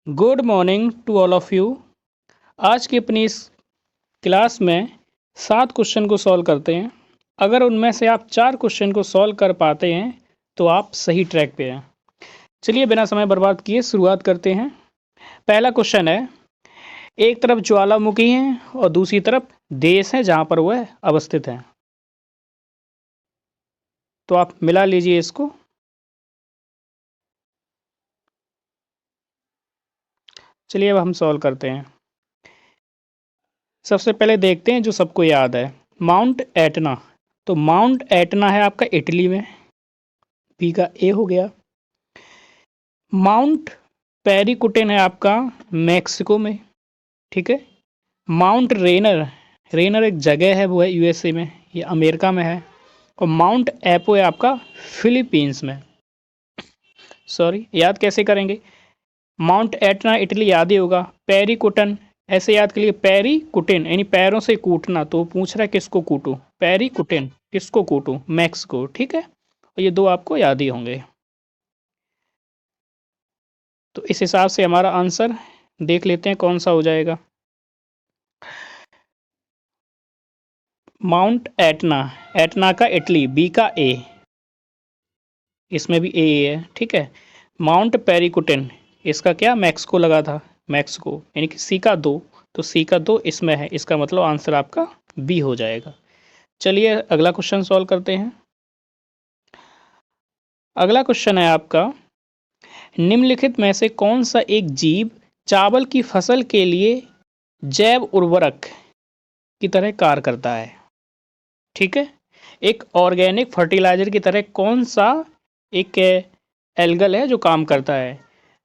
Good morning to all of you. आज की अपनी इस क्लास में 7 क्वेश्चन को सॉल्व करते हैं। अगर उनमें से आप 4 क्वेश्चन को सॉल्व कर पाते हैं तो आप सही ट्रैक पे हैं। चलिए बिना समय बर्बाद किए शुरुआत करते हैं। पहला क्वेश्चन है, एक तरफ ज्वालामुखी है और दूसरी तरफ देश है जहाँ पर वह अवस्थित है। तो आप मिला लीजिए इसको। चलिए अब हम सॉल्व करते हैं। सबसे पहले देखते हैं जो सबको याद है, माउंट एटना। तो माउंट एटना है आपका इटली में, बी का ए हो गया। माउंट पेरिकुटिन है आपका मैक्सिको में, ठीक है। माउंट रेनर, रेनर एक जगह है, वो है यूएसए में, ये अमेरिका में है। और माउंट एपो है आपका फिलीपींस में। सॉरी, याद कैसे करेंगे? माउंट एटना इटली याद ही होगा। पेरिकुटन ऐसे याद करिए, पेरिकुटिन यानी पैरों से कूटना। तो पूछ रहा है किसको कूटूं, पेरिकुटिन किसको कूटूं, मैक्सिको, ठीक है। और ये दो आपको याद ही होंगे। तो इस हिसाब से हमारा आंसर देख लेते हैं कौन सा हो जाएगा। माउंट एटना, एटना का इटली, बी का ए, इसमें भी ए है, ठीक है। माउंट पेरिकुटिन, इसका क्या मैक्सिको लगा था, मैक्सिको, यानी कि सी का 2। तो सी का 2 इसमें है, इसका मतलब आंसर आपका बी हो जाएगा। चलिए अगला क्वेश्चन सॉल्व करते हैं। अगला क्वेश्चन है आपका, निम्नलिखित में से कौन सा एक जीव चावल की फसल के लिए जैव उर्वरक की तरह कार्य करता है, ठीक है। एक ऑर्गेनिक फर्टिलाइजर की तरह कौन सा एक एल्गल है जो काम करता है?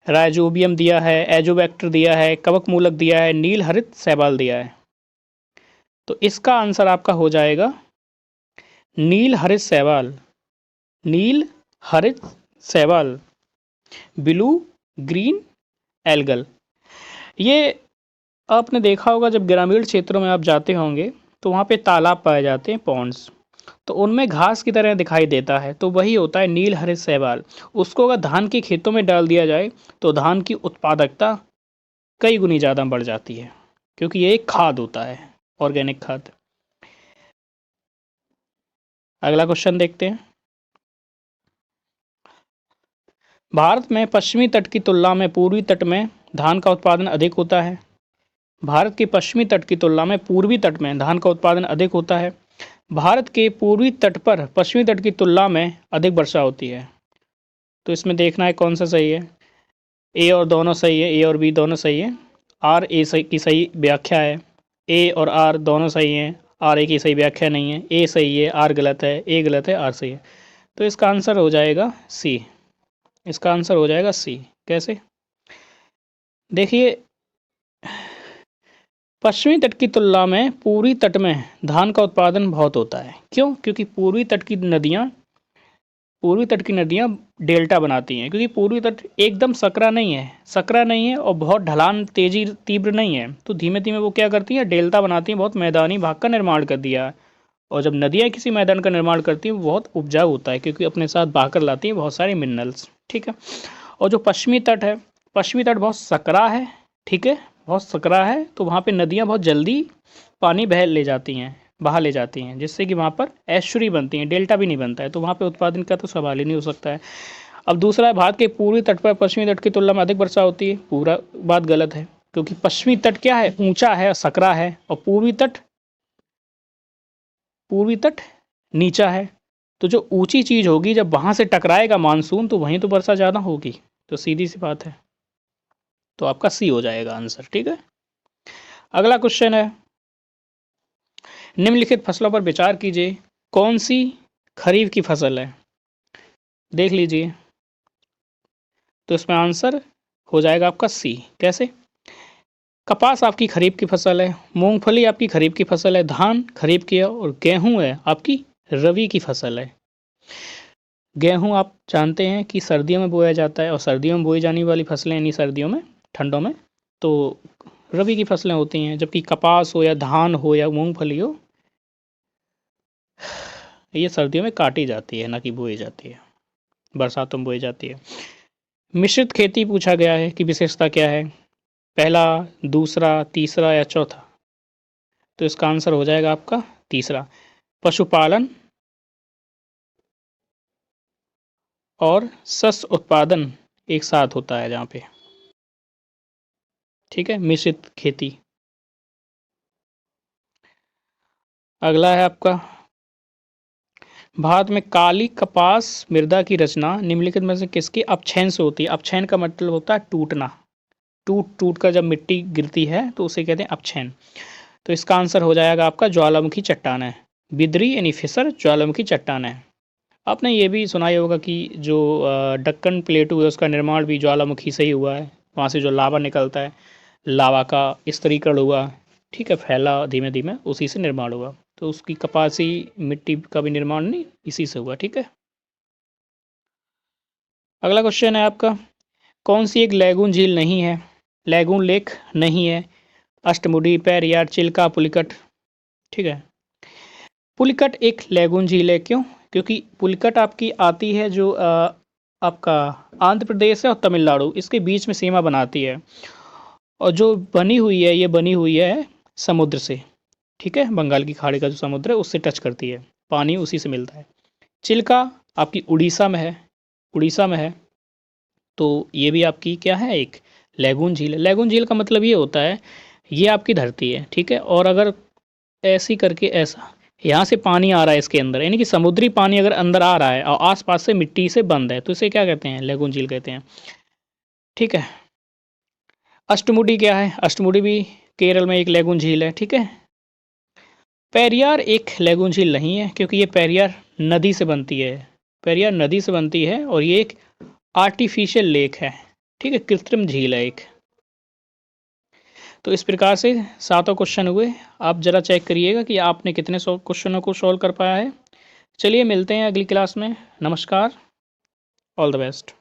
राइजोबियम दिया है, एजोबैक्टर दिया है, कवक मूलक दिया है, नील हरित शैवाल दिया है। तो इसका आंसर आपका हो जाएगा नील हरित शैवाल, नील हरित शैवाल, ब्लू ग्रीन एल्गल। ये आपने देखा होगा जब ग्रामीण क्षेत्रों में आप जाते होंगे तो वहाँ पे तालाब पाए जाते हैं, पॉन्ड्स, तो उनमें घास की तरह दिखाई देता है, तो वही होता है नील हरित शैवाल। उसको अगर धान के खेतों में डाल दिया जाए तो धान की उत्पादकता कई गुनी ज़्यादा बढ़ जाती है, क्योंकि ये एक खाद होता है, ऑर्गेनिक खाद। अगला क्वेश्चन देखते हैं। भारत में पश्चिमी तट की तुलना में पूर्वी तट में धान का उत्पादन अधिक होता है। भारत के पश्चिमी तट की तुलना में पूर्वी तट में धान का उत्पादन अधिक होता है। भारत के पूर्वी तट पर पश्चिमी तट की तुलना में अधिक वर्षा होती है। तो इसमें देखना है कौन सा सही है। ए और दोनों सही है, ए और बी दोनों सही है। आर ए सही की सही व्याख्या है, ए और आर दोनों सही हैं। आर ए की सही व्याख्या नहीं है, ए सही है, आर गलत है, ए गलत है, आर सही है। तो इसका आंसर हो जाएगा सी, इसका आंसर हो जाएगा सी। कैसे? देखिए, पश्चिमी तट की तुलना में पूर्वी तट में धान का उत्पादन बहुत होता है। क्यों? क्योंकि पूर्वी तट की नदियाँ डेल्टा बनाती हैं, क्योंकि पूर्वी तट एकदम सकरा नहीं है और बहुत ढलान तेजी तीव्र नहीं है, तो धीमे धीमे वो क्या करती हैं, डेल्टा बनाती हैं, बहुत मैदानी भाग का निर्माण कर दिया है। और जब नदियाँ किसी मैदान का निर्माण करती हैं वो बहुत उपजाऊ होता है, क्योंकि अपने साथ बहाकर लाती हैं बहुत सारे मिनरल्स, ठीक है। और जो पश्चिमी तट है, पश्चिमी तट बहुत सकरा है, ठीक है, बहुत सकरा है, तो वहाँ पे नदियाँ बहुत जल्दी पानी बहा ले जाती हैं, जिससे कि वहाँ पर एस्चुरी बनती हैं, डेल्टा भी नहीं बनता है, तो वहाँ पे उत्पादन का तो सवाल ही नहीं हो सकता है। अब दूसरा है, भारत के पूर्वी तट पर पश्चिमी तट की तुलना में अधिक वर्षा होती है। पूरा बात गलत है, क्योंकि पश्चिमी तट क्या है, ऊंचा है, सकरा है, और पूर्वी तट नीचा है। तो जो ऊंची चीज़ होगी जब वहाँ से टकराएगा मानसून, तो वहीं तो वर्षा ज़्यादा होगी। तो सीधी सी बात है, तो आपका सी हो जाएगा आंसर, ठीक है। अगला क्वेश्चन है, निम्नलिखित फसलों पर विचार कीजिए, कौन सी खरीफ की फसल है? देख लीजिए। तो इसमें आंसर हो जाएगा आपका सी। कैसे? कपास आपकी खरीफ की फसल है, मूंगफली आपकी खरीफ की फसल है, धान खरीफ की है, और गेहूं है आपकी रबी की फसल है। गेहूं आप जानते हैं कि सर्दियों में बोया जाता है, और सर्दियों में बोई जाने वाली फसलें यानी सर्दियों में, ठंडों में तो रबी की फसलें होती हैं। जबकि कपास हो या धान हो या मूंगफली हो, ये सर्दियों में काटी जाती है, ना कि बोई जाती है, बरसातों में बोई जाती है। मिश्रित खेती पूछा गया है कि विशेषता क्या है, पहला, दूसरा, तीसरा या चौथा। तो इसका आंसर हो जाएगा आपका तीसरा। पशुपालन और शस्य उत्पादन एक साथ होता है जहाँ पे, ठीक है, मिश्रित खेती। अगला है आपका, भारत में काली कपास मृदा की रचना निम्नलिखित में से किसके अपक्षयन से होती है। अपक्षयन का मतलब होता है टूटना, टूट टूट कर जब मिट्टी गिरती है तो उसे कहते हैं अपक्षयन। तो इसका आंसर हो जाएगा आपका ज्वालामुखी चट्टान है, बिदरी यानी फिसर ज्वालामुखी चट्टान है। आपने ये भी सुना ही होगा कि जो दक्कन प्लेटू है उसका निर्माण भी ज्वालामुखी से ही हुआ है, वहाँ से जो लावा निकलता है, लावा का स्तरीकरण हुआ, ठीक है, फैला धीमे धीमे, उसी से निर्माण हुआ। तो उसकी कपासी मिट्टी का भी निर्माण नहीं इसी से हुआ, ठीक है। अगला क्वेश्चन है आपका, कौन सी एक लैगून झील नहीं है, लैगून लेक नहीं है, अष्टमुडी, पेरियार, चिल्का, पुलिकट, ठीक है। पुलिकट एक लैगून झील है, क्यों? क्योंकि पुलिकट आपकी आती है जो आपका आंध्र प्रदेश है और तमिलनाडु, इसके बीच में सीमा बनाती है, और जो बनी हुई है ये बनी हुई है समुद्र से, ठीक है, बंगाल की खाड़ी का जो समुद्र है उससे टच करती है, पानी उसी से मिलता है। चिल्का आपकी उड़ीसा में है, उड़ीसा में है, तो ये भी आपकी क्या है, एक लैगून झील है। लैगून झील का मतलब ये होता है ये आपकी धरती है, ठीक है, और अगर ऐसी करके ऐसा यहाँ से पानी आ रहा है इसके अंदर, यानी कि समुद्री पानी अगर अंदर आ रहा है और आसपास से मिट्टी से बंद है, तो इसे क्या कहते हैं, लैगून झील कहते हैं, ठीक है। अष्टमुडी क्या है, अष्टमुडी भी केरल में एक लैगून झील है, ठीक है। पेरियार एक लैगून झील नहीं है, क्योंकि ये पेरियार नदी से बनती है, पेरियार नदी से बनती है, और ये एक आर्टिफिशियल लेक है, ठीक है, कृत्रिम झील है एक। तो इस प्रकार से सातों क्वेश्चन हुए। आप ज़रा चेक करिएगा कि आपने कितने क्वेश्चनों को सॉल्व कर पाया है। चलिए मिलते हैं अगली क्लास में। नमस्कार, ऑल द बेस्ट।